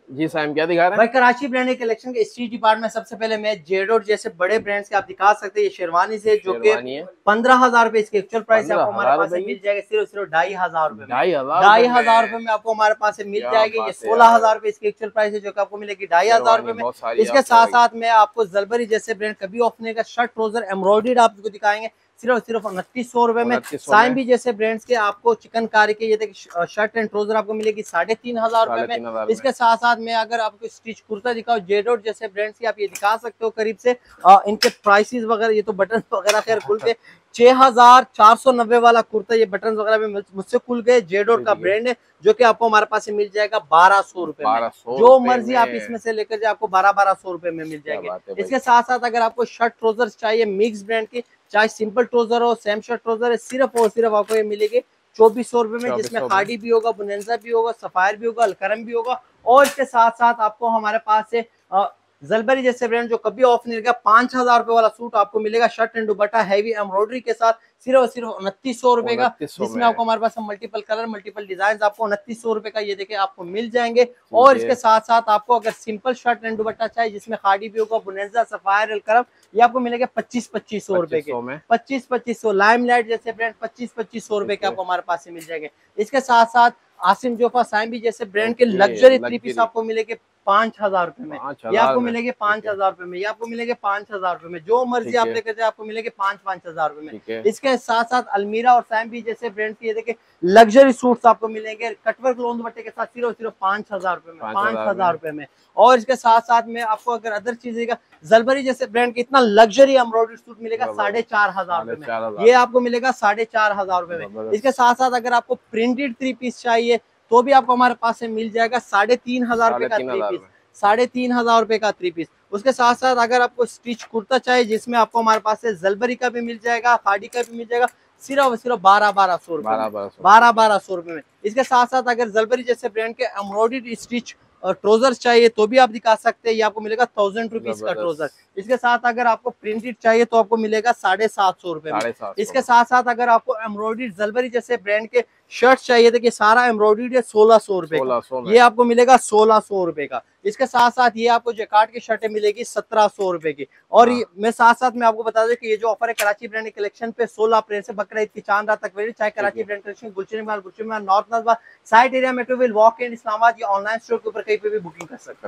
जी साइम क्या दिखा रहे हैं भाई? कराची ब्रांड कलेक्शन के स्ट्रीट डिपार्टमेंट सबसे पहले मैं जेडोर जैसे बड़े ब्रांड्स के आप दिखा सकते हैं। ये शेरवानी से जो कि शेरवानी है 15,000 रुपए इसकी एक्चुअल प्राइस है, आपको हमारे 15,000 पास से रुपए की। मिल जाएगा सिर्फ सिर्फ 2,500 रुपए में। 2,500 2,500 रुपए में आपको हमारे पास से मिल क्या जाएगी। ये बात है 16,000 रुपए इसकी एक्चुअल प्राइस है, जो कि आपको मिलेगी 2,500 रुपए में। बहुत सारी इसके साथ साथ में आपको जलबरी जैसे ब्रांड कभी ऑफने का शर्ट ट्राउजर एम्ब्रॉयडर्ड आपको दिखाएंगे सिर्फ सिर्फ 2900 रुपए में। 2900 साइम में भी जैसे ब्रांड्स के आपको चिकनकारी के ये देखिए शर्ट एंड ट्राउजर आपको मिलेगी 3,500 रुपए में। 3,500 इसके साथ साथ में अगर आपको स्टिच कुर्ता दिखाओ जेडोर जैसे ब्रांड्स की, आप ये दिखा सकते हो करीब से इनके प्राइसेस वगैरह, ये तो बटन वगैरह खैर खुल के 6,490 वाला कुर्ता, ये बटन वगैरह में मुझसे खुल गए। जेडोर का ब्रांड है, जो कि आपको हमारे पास से मिल जाएगा 1,200 रुपए में। जो मर्जी आप इसमें से लेकर जाए आपको 1200 रुपए में मिल जाएंगे। इसके साथ साथ अगर आपको शर्ट ट्राउजर चाहिए मिक्स ब्रांड की, चाहे सिंपल ट्राउजर हो सेम शर्ट ट्राउजर है, सिर्फ और सिर्फ आपको ये मिलेगी 2400 रुपए में, जिसमें खादी भी होगा, बुनेंजा भी होगा, सफायर भी होगा, अलकरम भी होगा। और इसके साथ साथ आपको हमारे पास से जलबरी जैसे ब्रांड जो कभी ऑफ नहीं रहेगा 5,000 रुपए वाला सूट आपको मिलेगा shirt and dupatta heavy embroidery के साथ सिर्फ सिर्फ 2900 रुपए का, जिसमें आपको हमारे पास मल्टीपल कलर मल्टीपल डिजाइन आपको 2900 रुपए का ये देखे आपको मिल जाएंगे। और इसके साथ साथ आपको अगर सिंपल शर्ट एंड दुपट्टा चाहिए जिसमें खादी भी होगा, बुनेजा, सफायर, अलकरम, ये आपको मिलेगा 2500 रुपए के। 2500 लाइमलाइट जैसे ब्रांड 2500 रुपए के आपको हमारे पास से मिल जाएंगे। इसके साथ साथ आसिम जोफा साइम भी जैसे ब्रांड के लग्जरी थ्री पीस आपको मिलेंगे 5,000 रुपए में। ये आपको मिलेंगे 5,000 रुपए में, ये आपको मिलेगे 5,000 रुपए में। जो मर्जी आप लेकर जाए आपको मिलेंगे 5,000 रुपए में। इसके साथ साथ अलमीरा और सैम भी जैसे ब्रांड की ये देखिए लग्जरी सूट्स आपको मिलेंगे कटवर्क लोन दुपट्टे के साथ सिर्फ सिर्फ 5,000 रुपए में, 5,000 रुपए में। और इसके साथ साथ में आपको अगर अदर चीज जलबरी जैसे ब्रांड के इतना लग्जरी एम्ब्रॉयडरी सूट मिलेगा 4,500 रुपए में, ये आपको मिलेगा 4,500 रुपए में। इसके साथ साथ अगर आपको प्रिंटेड थ्री पीस चाहिए तो भी आपको हमारे पास से मिल जाएगा 3,500 रुपए का थ्री पीस, 3,500 रुपए का थ्री पीस। उसके साथ साथ अगर आपको स्टिच कुर्ता चाहिए जिसमें आपको हमारे पास से जलबरी का भी मिल जाएगा, खादी का भी मिल जाएगा सिर्फ सिर्फ 1200 रुपए, 1200 रुपए में। इसके साथ साथ अगर जलबरी जैसे ब्रांड के एम्ब्रॉयडरी स्टिच और ट्राउजर चाहिए तो भी आप दिखा सकते हैं, ये आपको मिलेगा 1000 रुपीज का ट्राउजर। इसके साथ अगर आपको प्रिंटेड चाहिए तो आपको मिलेगा 750 रुपए में। इसके साथ साथ अगर आपको एम्ब्रॉयडरी जलबरी जैसे ब्रांड के शर्ट चाहिए देखिए सारा एम्ब्रॉयडरी है 1600 रुपए का, ये आपको मिलेगा 1600 रुपए का। इसके साथ साथ ये आपको जैकार्ड की शर्टें मिलेगी 1700 रुपए की। और मैं साथ साथ में आपको बता दूं कि ये जो ऑफर है कराची ब्रांड कलेक्शन पे 16 अप्रैल से बकरा ईद की चांद रात तक वेरी, चाहे Karachi brand collection Gulshan north नजबा site area Metroville walk in Islamabad या ऑनलाइन स्टोर के ऊपर कहीं पे भी बुकिंग कर सकते हैं।